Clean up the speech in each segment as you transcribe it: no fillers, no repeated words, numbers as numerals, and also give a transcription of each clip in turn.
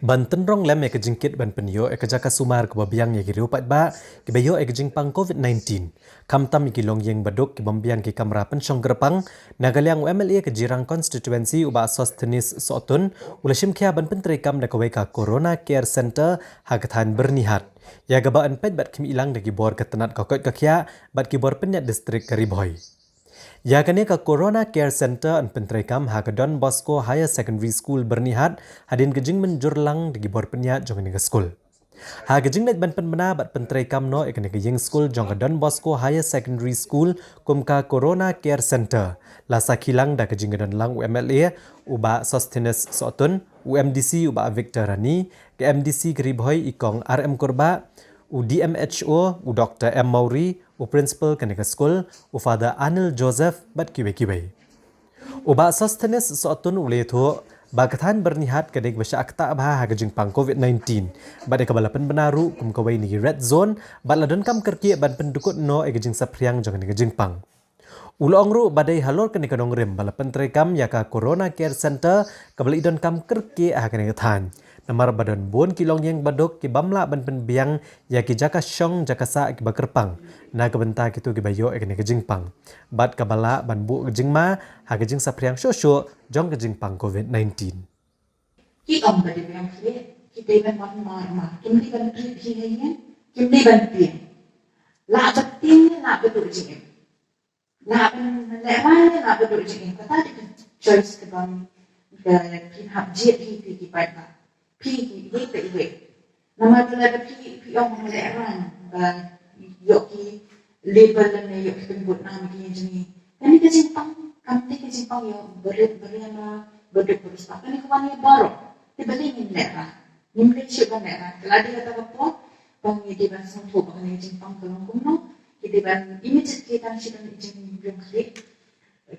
Banten rong lem ek jingkit ban penyo ek jaka sumar ke babiang ye giriu pat ba ke bayo ek jingpang COVID-19 kam tam ki long yeng baduk ki bambiang ki kamra pensyong gerpang nagaliang MLA ke jirang constituency uba sostenis sotun ula Shimkhia ban Pyntreikam da ka Corona Care Center hagathan Byrnihat ya gabaan pet bat kim ilang da gibor ketenat kokot kakya bat gibor penyat distrik Kariboy. Ya kene ke Corona Care Center an Pyntreikam Don Bosco Higher Secondary School Byrnihat hadin gejing menjurlang di gibor penyat jong ni school. Ha gejing net ban penmena bat Pyntreikam no ikene gejing school jong Don Bosco Higher Secondary School kumka Corona Care Center. Lasa kilang da gejing don lang MLA uba Sostenes Sotun, UMDC uba Victor Rani, KMDC Kariboy ikong RM Korba, UDMHO, Dr. M. Mauri, Principal Kaneka School, Father Anil Joseph, bat kiwe-kiwe. Uba Sostenes Sotun uleto, bagatan Byrnihat kadek basya akta abha hagajing pang COVID-19. Bat ekabalapan benaru kum kawai ni red zone, bat ladon kam kerki ban pendukut no egajing sapriang jangan egajing pang. Ulongru badai halor kaneka dongrim bala Pyntreikam yaka Corona Care Center kabali don kam kerki ahakan egathan. Namar badan bon kilong yang badok ki bamla ban penbiang ya ki jaka syong jaka sa ki bakerpang na kabenta kitu ki bayo ekne ke jingpang bat kabala ban bu jingma ha ke jing sapriang shosho jong ke jingpang COVID-19 ki om ba de biang kle ki de ban ma kim di ban tri hi hen kim di ban pi la ba tin na ba du jing la ban le ma na ba du jing ka ta di choice ke ban ke pi hab ji ki pai ba pi wait nama bila pi orang meleran dan yoki label dan yoki pembut nama dia jenis kan ini kejimpang kami kejimpang yo beriana berdek berusaha kan ini kawannya baru dibeli ni meleran ni meleran meleran kalau dia kata apa bangi dia ban sentuh bangi kejimpang kalau kumno kita ban immediate kita sidan jenis belum klik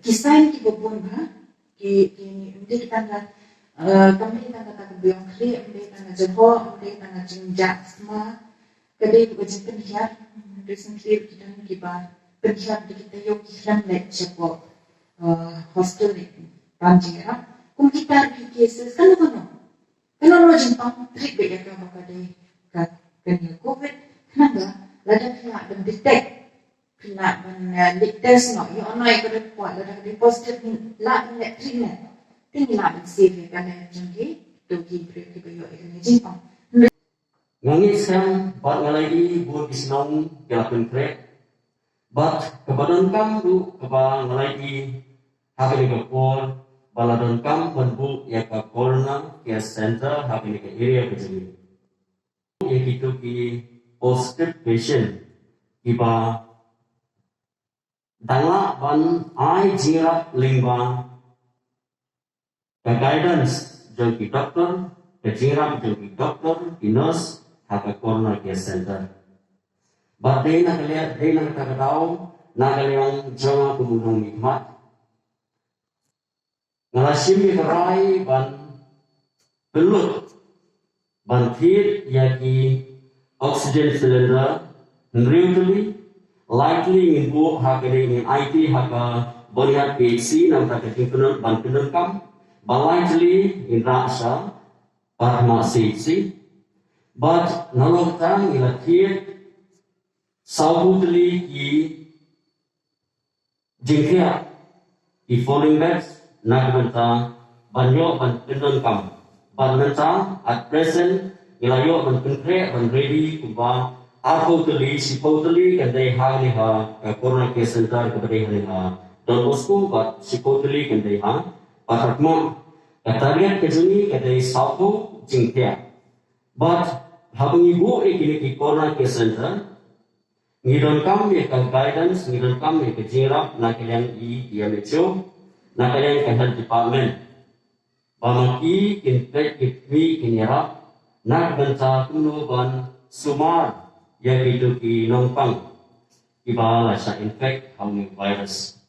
kisah ini kibobon ba ki kita kan kami nak kata kebiang kri, kami nak jauh, kami nak jenjak semua, kami juga Pyntreikam, recently kita ni kibar, Pyntreikam kita yo kisah net cepo hostel ni, panjira, kum kita di cases kan lo jempang trip beda kan bapa deh kena COVID, kenapa? Lada kena dan detect, kena dan test no, yo online kena kuat, lada kena positif ni, lah net treatment. Tinggal save kan jangki dogi break bayo ini jimpang. Ngangisam bat ngalai buat bisnong gelapen krek, bat kebadan kam du keba ngalai habis kepol baladon kam benbuk ya ke Corona Care Center habis ke area kecil. Ya kita ki positive patient kiba danga ban ai jirat lingba. The guidance jangki doktor, kejiram jangki doktor, nurse, haka Corona Care Center. But they nak tahu, nak lihat jangan kemudian nikmat. Ngalasim kerai ban belut, ban thir yaki oxygen cylinder, really likely ingin haka ini IT haka Byrnihat PHC nampak ketinggalan ban Pyntreikam. Balajli in rasa farmasi, but nalokang ilatir saudli ki Shimkhia ki falling beds nagbenta banyo ban Pyntreikam bananta at present ilayo ban Pyntreikam ban ready kuba supposedly can they highly Corona Care Center kepada Don Bosco but supposedly can they Pahatma katarian kejuni kadai satu Shimkhia. But habang ibu ikini ki Corona Care Center ngidon kam ya ka guidance ngidon kam ya kejirap na kalian DMHO na kalian ka health department. Pamaki kinpek kitwi kinyarap na banta kuno ban sumar ya itu ki nongpang ibala sa infect hawing virus.